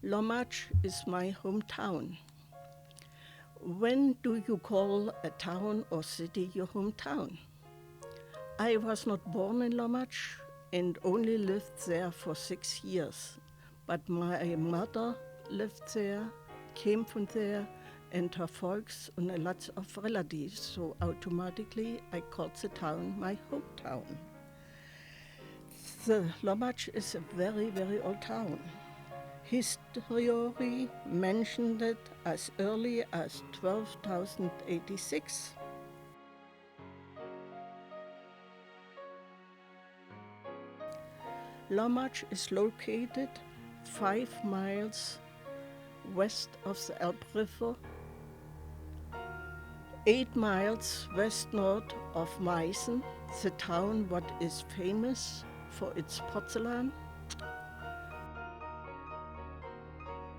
Lommatzsch is my hometown. When do you call a town or city your hometown? I was not born in Lommatzsch and only lived there for 6 years. But my mother lived there, came from there, and her folks and lots of relatives, so automatically I called the town my hometown. The Lommatzsch is a very, very old town. History mentioned it as early as 12,086. Lommatzsch is located 5 miles west of the Elbe River, 8 miles west-north of Meißen, the town what is famous for its porcelain,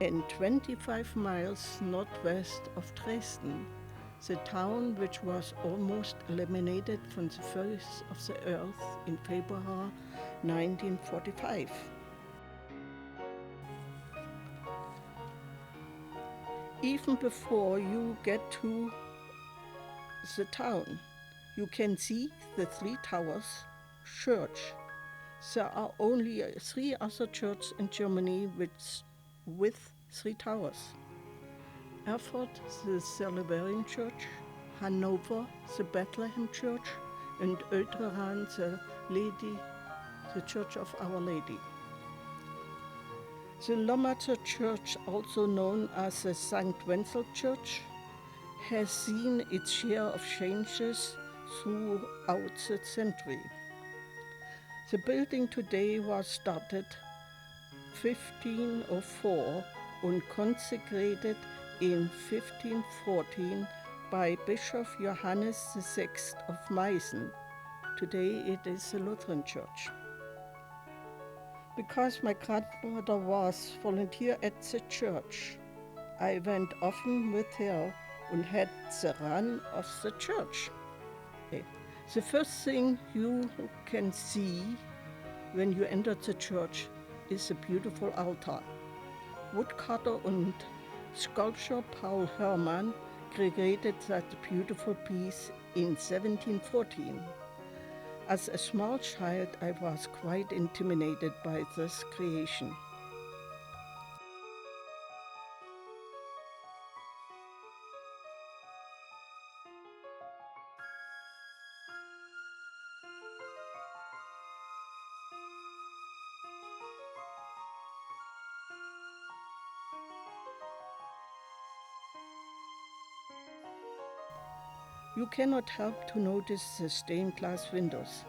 and 25 miles northwest of Dresden, the town which was almost eliminated from the face of the earth in February 1945. Even before you get to the town, you can see the 3 Towers church. There are only 3 other churches in Germany with 3 towers. Erfurt, the Salvarian Church, Hanover, the Bethlehem Church, and Ueteraan, the Church of Our Lady. The Lommatzsch Church, also known as the St. Wenzel Church, has seen its share of changes throughout the century. The building today was started 1504 and consecrated in 1514 by Bishop Johannes VI of Meißen. Today it is a Lutheran church. Because my grandmother was volunteer at the church, I went often with her and had the run of the church. The first thing you can see when you enter the church is a beautiful altar. Woodcutter and sculptor Paul Hermann created that beautiful piece in 1714. As a small child, I was quite intimidated by this creation. You cannot help to notice the stained glass windows.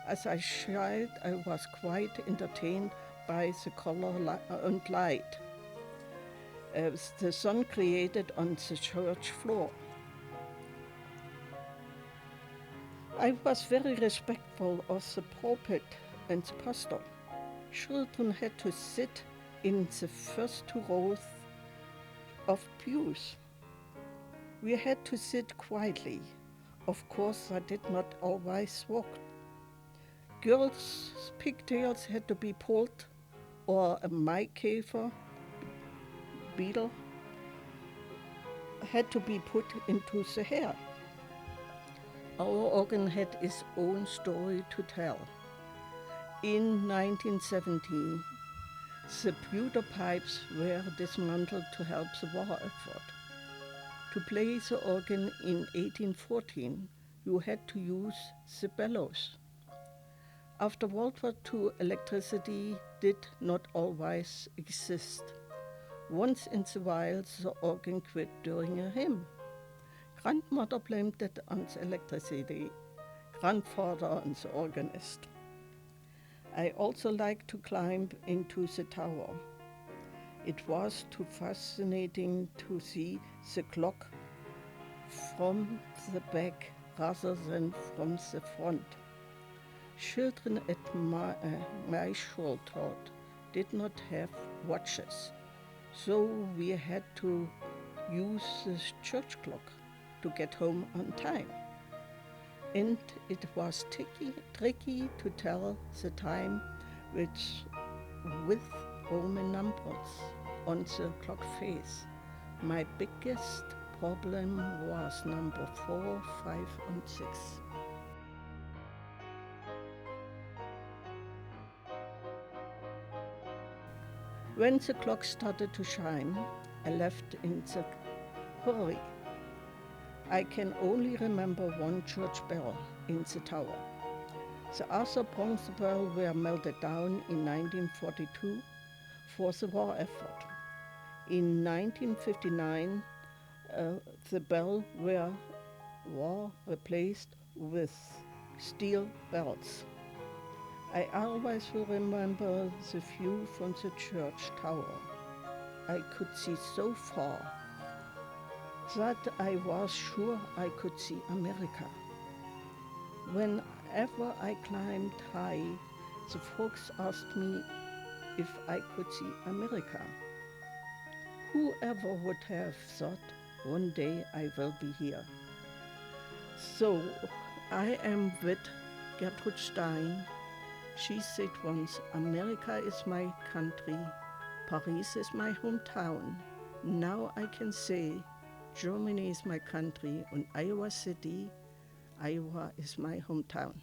As a child, I was quite entertained by the color and light the sun created on the church floor. I was very respectful of the pulpit and the pastor. Children had to sit in the first 2 rows of pews. We had to sit quietly. Of course, I did not always walk. Girls' pigtails had to be pulled, or a Maikäfer beetle had to be put into the hair. Our organ had its own story to tell. In 1917, the pewter pipes were dismantled to help the war effort. To play the organ in 1814, you had to use the bellows. After World War II, electricity did not always exist. Once in a while, the organ quit during a hymn. Grandmother blamed it on the electricity, grandfather on the organist. I also liked to climb into the tower. It was too fascinating to see the clock from the back rather than from the front. Children at my childhood did not have watches, so we had to use the church clock to get home on time. And it was tricky to tell the time with Roman numbers. on the clock face. My biggest problem was number 4, 5 and 6. When the clock started to chime, I left in the hurry. I can only remember one church bell in the tower. The other bronze bells were melted down in 1942 for the war effort. In 1959, the bells were replaced with steel bells. I always will remember the view from the church tower. I could see so far that I was sure I could see America. Whenever I climbed high, the folks asked me if I could see America. Whoever would have thought one day I will be here. So I am with Gertrude Stein. She said once, America is my country, Paris is my hometown. Now I can say, Germany is my country and Iowa City, Iowa is my hometown.